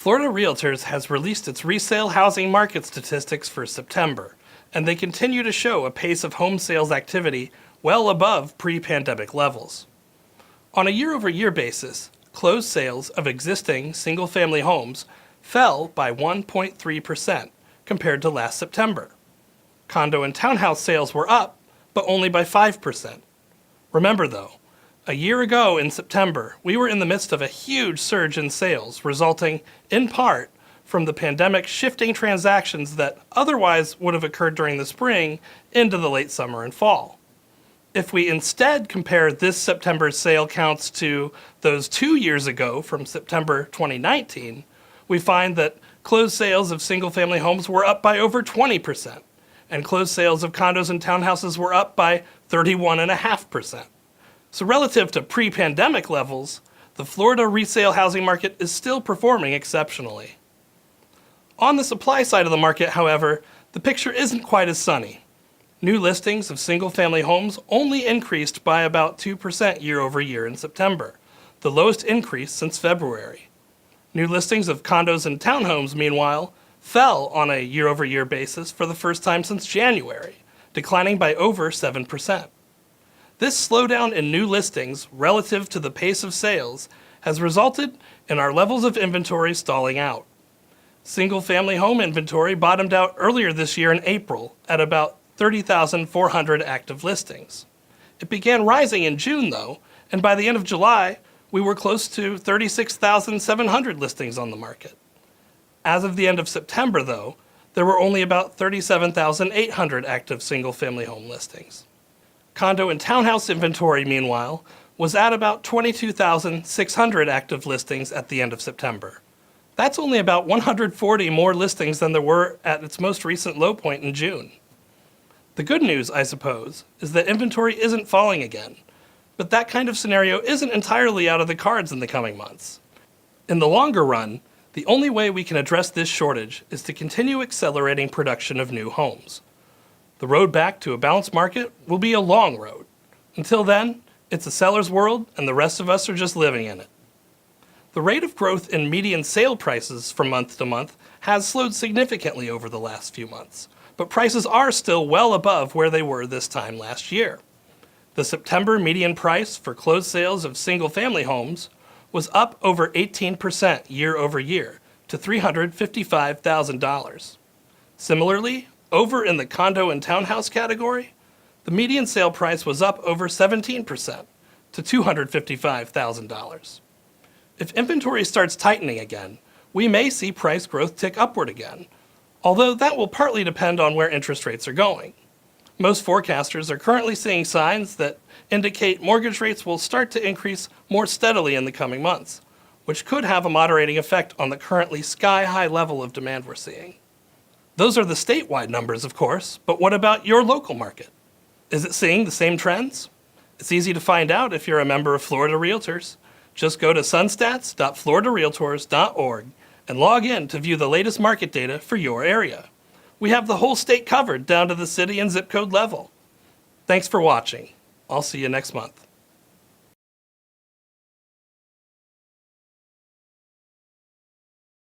Florida Realtors has released its resale housing market statistics for September, and they continue to show a pace of home sales activity well above pre-pandemic levels. On a year-over-year basis, closed sales of existing single-family homes fell by 1.3% compared to last September. Condo and townhouse sales were up, but only by 5%. Remember though, a year ago in September, we were in the midst of a huge surge in sales, resulting, in part, from the pandemic shifting transactions that otherwise would have occurred during the spring into the late summer and fall. If we instead compare this September's sale counts to those 2 years ago from September 2019, we find that closed sales of single-family homes were up by over 20%, and closed sales of condos and townhouses were up by 31.5%. So relative to pre-pandemic levels, the Florida resale housing market is still performing exceptionally. On the supply side of the market, however, the picture isn't quite as sunny. New listings of single-family homes only increased by about 2% year over year in September, the lowest increase since February. New listings of condos and townhomes, meanwhile, fell on a year-over-year basis for the first time since January, declining by over 7%. This slowdown in new listings relative to the pace of sales has resulted in our levels of inventory stalling out. Single-family home inventory bottomed out earlier this year in April at about 30,400 active listings. It began rising in June though, and by the end of July, we were close to 36,700 listings on the market. As of the end of September though, there were only about 37,800 active single-family home listings. Condo and townhouse inventory, meanwhile, was at about 22,600 active listings at the end of September. That's only about 140 more listings than there were at its most recent low point in June. The good news, I suppose, is that inventory isn't falling again, but that kind of scenario isn't entirely out of the cards in the coming months. In the longer run, the only way we can address this shortage is to continue accelerating production of new homes. The road back to a balanced market will be a long road. Until then, it's a seller's world and the rest of us are just living in it. The rate of growth in median sale prices from month to month has slowed significantly over the last few months, but prices are still well above where they were this time last year. The September median price for closed sales of single-family homes was up over 18% year over year to $355,000. Similarly, over in the condo and townhouse category, the median sale price was up over 17% to $255,000. If inventory starts tightening again, we may see price growth tick upward again, although that will partly depend on where interest rates are going. Most forecasters are currently seeing signs that indicate mortgage rates will start to increase more steadily in the coming months, which could have a moderating effect on the currently sky-high level of demand we're seeing. Those are the statewide numbers, of course, but what about your local market? Is it seeing the same trends? It's easy to find out if you're a member of Florida Realtors. Just go to sunstats.floridarealtors.org and log in to view the latest market data for your area. We have the whole state covered down to the city and zip code level. Thanks for watching. I'll see you next month.